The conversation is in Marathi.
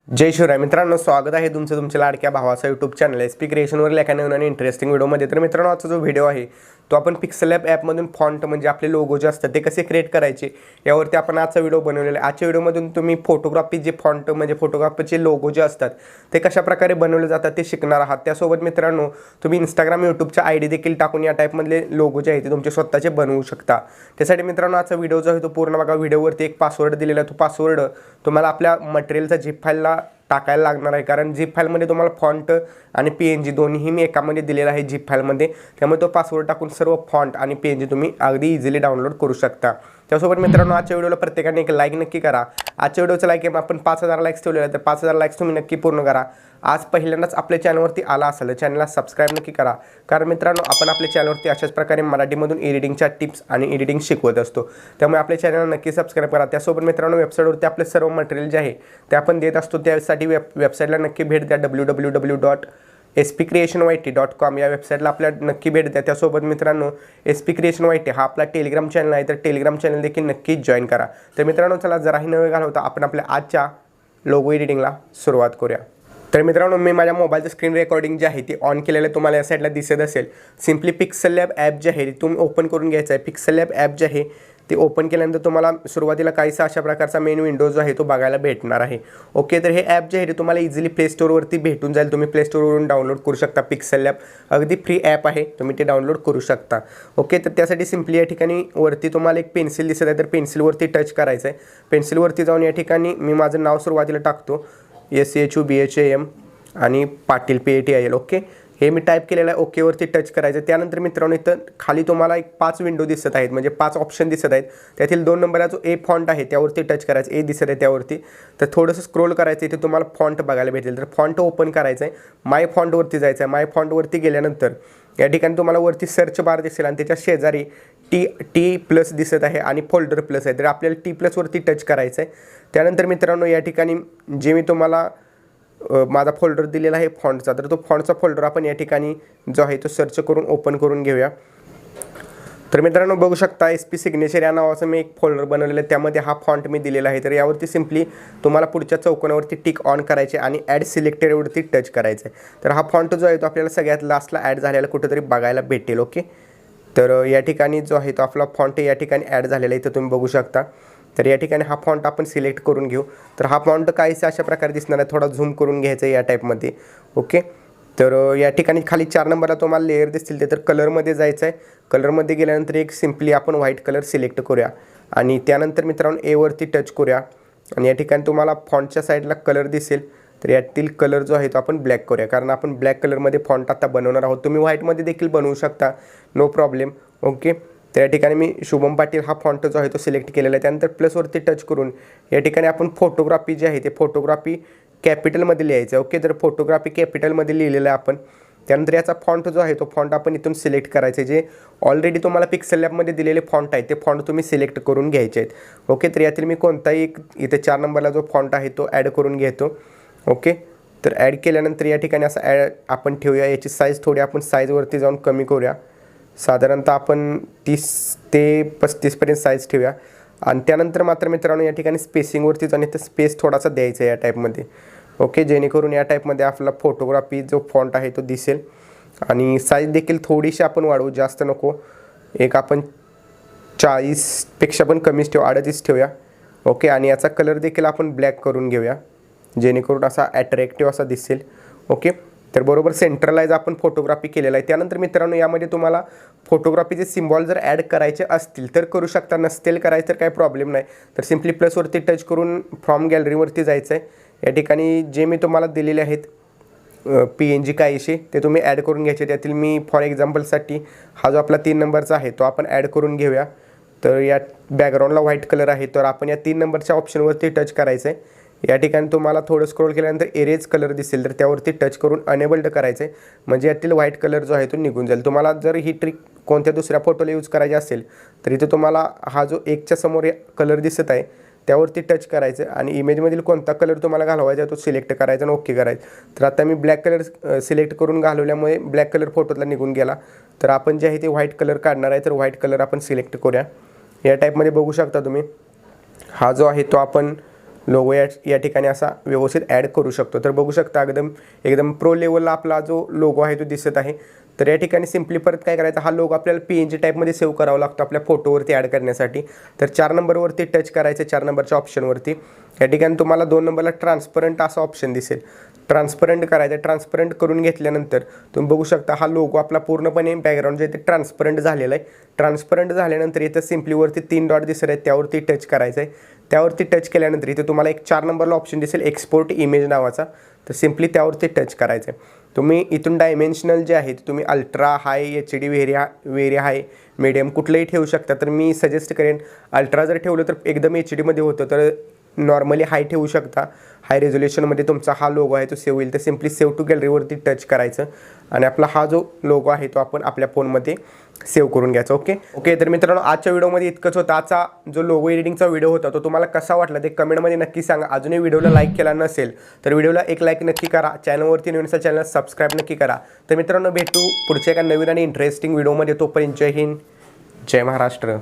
जय शिवराय मित्रांनो, स्वागत आहे तुमचं तुमच्या लाडक्या भावाचा यूट्यूब चॅनल एसपी क्रिएशनवर एका नवीन आणि इंटरेस्टिंग व्हिडिओमध्ये। तर मित्रांनो, आजचा जो व्हिडिओ आहे तो आपण पिक्सेलॅब ॲपमधून फॉन्ट म्हणजे आपले लोगो जे असतात ते कसे क्रिएट करायचे यावरती आपण आजचा व्हिडिओ बनवलेला आहे। आजच्या व्हिडिओमधून तुम्ही फोटोग्राफी जे फॉन्ट म्हणजे फोटोग्राफीचे लोगो जे असतात ते कशा प्रकारे बनवले जातात ते शिकणार आहात। त्यासोबत मित्रांनो, तुम्ही इंस्टाग्राम यूट्यूबच्या आयडी देखील टाकून या टाईपमधले लोगो जे आहेत ते तुमचे स्वतःचे बनवू शकता। त्यासाठी मित्रांनो, आजचा व्हिडिओ जो आहे तो पूर्ण बघा। व्हिडिओवरती एक पासवर्ड दिलेला आहे, तो पासवर्ड तुम्हाला आपल्या मटेरियलचा झिप फाईलला टाकायला लागणार आहे, कारण झिप फाईलमध्ये तुम्हाला फॉन्ट आणि पीएनजी दोन्ही मी एकामध्ये दिलेला आहे झिप फाईलमध्ये। त्यामुळे तो पासवर्ड टाकून सर्व फॉन्ट आणि पीएनजी तुम्ही अगदी इझिली डाउनलोड करू शकता। त्यासोबत मित्रांनो, आजच्या व्हिडिओला प्रत्येकाने एक लाईक नक्की करा। आजच्या व्हिडिओचं लाईक आपण 5000 लाईक्स ठेवलेले आहेत, तर 5000 लाईक्स तुम्ही नक्की पूर्ण करा। आज पहिल्यांदाच आपल्या चॅनलवरती आला असेल तर चॅनलला सबस्क्राईब नक्की करा, कारण मित्रांनो आपण आपल्या चॅनलवरती अशाच प्रकारे मराठीमधून एडिटिंगच्या टिप्स आणि एडिटिंग शिकवत असतो। त्यामुळे आपल्या चॅनलला नक्की सबस्क्राईब करा। त्यासोबत मित्रांनो, वेबसाईटवरती आपले सर्व मटेरियल जे आहे ते आपण देत असतो, त्यासाठी वेबसाईटला नक्की भेट द्या। www.spcreationyt.com या वेबसाईटला आपल्याला नक्की भेट द्या। त्यासोबत मित्रांनो, SP Creation YT हा आपला टेलिग्राम चॅनल आहे, तर टेलिग्राम चॅनल देखील नक्की जॉईन करा। तर मित्रांनो, चला जराही न वेळ घालवता आपण आपल्या आजच्या लोगो एडिटिंगला सुरुवात करूया। तर मित्रांनो, मी माझ्या मोबाईलचं स्क्रीन रेकॉर्डिंग जे आहे ते ऑन केलेलं तुम्हाला या साईडला दिसत असेल। सिम्पली पिक्सेलॅब ॲप जे आहे तुम्ही ओपन करून घ्यायचं आहे। पिक्सेलॅब ॲप जे आहे ते ओपन केल्यानंतर तुम्हाला सुरुवातीला काहीसा अशा प्रकारचा मेन विंडो जो आहे तो बघायला भेटणार आहे। ओके, तर हे ॲप जे आहे ते तुम्हाला इझिली प्ले स्टोअरवरती भेटून जाईल। तुम्ही प्ले स्टोअरवरून डाउनलोड करू शकता। पिक्सेलॅब अगदी फ्री ॲप आहे, तुम्ही ते डाउनलोड करू शकता। ओके, तर त्यासाठी सिम्पली या ठिकाणी वरती तुम्हाला एक पेन्सिल दिसत आहे, तर पेन्सिलवरती टच करायचं आहे। पेन्सिलवरती जाऊन या ठिकाणी मी माझं नाव सुरुवातीला टाकतो, SHUBHAM आणि पाटील PATIL। ओके, हे मी टाईप केलेलं आहे। ओकेवरती टच करायचं। त्यानंतर मित्रांनो, इथं खाली तुम्हाला एक 5 विंडो दिसत आहेत, म्हणजे 5 ऑप्शन दिसत आहेत। त्यातील 2 नंबरचा जो ए फॉन्ट आहे त्यावरती टच करायचं, ए दिसत आहे त्यावरती। तर थोडंसं स्क्रोल करायचं, इथे तुम्हाला फॉन्ट बघायला भेटेल। तर फॉन्ट ओपन करायचं आहे, माय फॉन्टवरती जायचं आहे। माय फॉन्टवरती गेल्यानंतर या ठिकाणी तुम्हाला वरती सर्च बार दिसेल आणि त्याच्या शेजारी टी प्लस दिसत आहे आणि फोल्डर प्लस आहे, तर आपल्याला टी प्लसवरती टच करायचं आहे। त्यानंतर मित्रांनो, या ठिकाणी जे मी तुम्हाला माझा फोल्डर दिलेला आहे फॉन्टचा, तर तो फॉन्टचा फोल्डर आपण या ठिकाणी जो आहे तो सर्च करून ओपन करून घेऊया। तर मित्रांनो, बघू शकता SP सिग्नेचर या नावाचं मी एक फोल्डर बनवलेलं आहे, त्यामध्ये हा फॉन्ट मी दिलेला आहे। तर यावरती सिम्पली तुम्हाला पुढच्या चौकोनावरती टिक ऑन करायचे आणि ॲड सिलेक्टेडवरती टच करायचं आहे। तर हा फॉन्ट जो आहे तो आपल्याला सगळ्यात लास्टला ॲड झालेला कुठेतरी बघायला भेटेल। ओके, तर या ठिकाणी जो आहे तो आपला फॉन्ट या ठिकाणी ॲड झालेला आहे, इथं तुम्ही बघू शकता। तर या ठिकाणी हा फॉन्ट आपण सिलेक्ट करून घेऊ। तर हा फॉन्ट काहीसा अशा प्रकारे दिसणार आहे, थोडा झूम करून घ्यायचं या टाईपमध्ये। ओके, तर या ठिकाणी खाली 4 नंबरला तुम्हाला लेअर दिसतील ते, तर कलरमध्ये जायचं आहे। कलरमध्ये गेल्यानंतर एक सिम्पली आपण व्हाईट कलर सिलेक्ट करूया आणि त्यानंतर मित्रांनो एवरती टच करूया आणि या ठिकाणी तुम्हाला फॉन्टच्या साईडला कलर दिसेल, तर यातील कलर जो आहे तो आपण ब्लॅक करूया, कारण आपण ब्लॅक कलरमध्ये फॉन्ट आता बनवणार आहोत। तुम्ही व्हाईटमध्ये देखील बनवू शकता, नो प्रॉब्लेम। ओके, तर या ठिकाणी मी शुभम पाटील हा फॉन्ट जो आहे तो सिलेक्ट केलेला आहे। त्यानंतर प्लसवरती टच करून या ठिकाणी आपण फोटोग्राफी जे आहे ते फोटोग्राफी कॅपिटलमध्ये लिहायचं। ओके, तर फोटोग्राफी कॅपिटलमध्ये लिहिलेलं आहे आपण। त्यानंतर याचा फॉन्ट जो आहे तो फॉन्ट आपण इथून सिलेक्ट करायचे, जे ऑलरेडी तुम्हाला पिक्सेल लॅबमध्ये दिलेले फॉन्ट आहेत ते फॉन्ट तुम्ही सिलेक्ट करून घ्यायचे आहेत। ओके, तर यातील मी कोणताही एक इथे 4 नंबरला जो फॉन्ट आहे तो ॲड करून घेतो। ओके, तर ॲड केल्यानंतर या ठिकाणी असं आपण ठेवूया। याची साईज थोडी आपण साईजवरती जाऊन कमी करूया, साधारणतः आपण 30 ते 35 पर्यंत साईज ठेवूया। आणि त्यानंतर मात्र मित्रांनो, या ठिकाणी स्पेसिंगवरती जाऊन इथं स्पेस थोडासा द्यायचा आहे या टाईपमध्ये। ओके, जेणेकरून या टाईपमध्ये आपला फोटोग्राफी जो फॉन्ट आहे तो दिसेल। आणि साईज देखील थोडीशी आपण वाढवू, जास्त नको, एक आपण 40पेक्षा पण कमीच ठेवू, 38 ठेवूया। ओके, आणि याचा कलर देखील आपण ब्लॅक करून घेऊया, जेणेकरून असा ॲट्रॅक्टिव्ह असा दिसेल। ओके, तर बरोबर सेंट्रलाइज आपण फोटोग्राफी केलेला आहे। त्यानंतर मित्रांनो, यामध्ये तुम्हाला फोटोग्राफीचे सिम्बॉल जर ॲड करायचे असतील तर करू शकता, नसतील करायचं तर काही प्रॉब्लेम नाही। तर सिम्पली प्लसवरती टच करून फ्रॉम गॅलरीवरती जायचं आहे। या ठिकाणी जे मी तुम्हाला दिलेले आहेत PNG काहीशी ते तुम्ही ॲड करून घ्यायचे। त्यातील मी फॉर एक्झाम्पलसाठी हा जो आपला 3 नंबरचा आहे तो आपण ॲड करून घेऊया। तर या बॅकग्राऊंडला व्हाईट कलर आहे, तर आपण या 3 नंबरच्या ऑप्शनवरती टच करायचं आहे। या ठिकाणी तुम्हाला थोडं स्क्रोल केल्यानंतर एरेज कलर दिसेल, तर त्यावरती टच करून अनेबल्ड करायचं आहे, म्हणजे यातील व्हाईट कलर जो आहे तो निघून जाईल। तुम्हाला जर ही ट्रिक कोणत्या दुसऱ्या फोटोला यूज करायची असेल तर इथे तुम्हाला हा जो एकच्या समोर कलर दिसत आहे त्यावरती टच करायचं आणि इमेजमधील कोणता कलर तुम्हाला घालवायचा आहे तो सिलेक्ट करायचा आणि ओके करायचं। तर आता मी ब्लॅक कलर सिलेक्ट करून घालवल्यामुळे ब्लॅक कलर फोटोतला निघून गेला। तर आपण जे आहे ते व्हाईट कलर काढणार आहे, तर व्हाईट कलर आपण सिलेक्ट करूया। या टाईपमध्ये बघू शकता तुम्ही, हा जो आहे तो आपण लोगो या ठिकाणी असा व्यवस्थित ॲड करू शकतो। तर बघू शकता एकदम प्रो लेवलला आपला जो लोगो आहे तो दिसत आहे। तर या ठिकाणी सिम्पली परत काय करायचं, हा लोगो आपल्याला PNG टाईपमध्ये सेव्ह करावा लागतो आपल्या फोटोवरती ॲड करण्यासाठी। तर 4 नंबरवरती टच करायचं, 4 नंबरच्या ऑप्शनवरती। या ठिकाणी तुम्हाला 2 नंबरला ट्रान्सपरंट असा ऑप्शन दिसेल, ट्रान्सपरंट करायचं। ट्रान्सपरंट करून घेतल्यानंतर तुम्ही बघू शकता हा लोगो आपला पूर्णपणे बॅकग्राऊंड जे ते ट्रान्सपरंट झालेला आहे। ट्रान्सपरंट झाल्यानंतर इथं सिम्पलीवरती 3 डॉट दिसत आहेत, त्यावरती टच करायचं आहे। त्यावरती टच केल्यानंतर इथे तुम्हाला एक 4 नंबरला ऑप्शन दिसेल एक्सपोर्ट इमेज नावाचा, तर सिम्पली त्यावरती टच करायचं आहे। तुम्ही इथून डायमेन्शनल जे आहे तुम्ही ultra high, HD, very high, medium कुठलंही ठेवू शकता। तर मी सजेस्ट करेन अल्ट्रा जर ठेवलं तर एकदम HDमध्ये होतं, तर नॉर्मली हाय ठेवू शकता। हाय रेझोल्युशनमध्ये तुमचा हा लोगो आहे तो सेव्ह होईल। तर सिम्पली सेव्ह टू गॅलरीवरती टच करायचं आणि आपला हा जो लोगो आहे तो आपण आपल्या फोनमध्ये सेव्ह करून घ्यायचा। ओके तर मित्रांनो, आजच्या व्हिडिओमध्ये इतकंच होतं। आजचा जो लोगो एडिटिंगचा व्हिडिओ होता तो तुम्हाला कसा वाटला ते कमेंटमध्ये नक्की सांगा। अजूनही व्हिडिओला लाईक केला नसेल तर व्हिडिओला एक लाईक नक्की करा। चॅनलवरती नवीन असेल चॅनल सबस्क्राईब नक्की करा। तर मित्रांनो, भेटू पुढच्या एका नवीन आणि इंटरेस्टिंग व्हिडिओमध्ये। तोपर्यंत जय हिंद, जय महाराष्ट्र।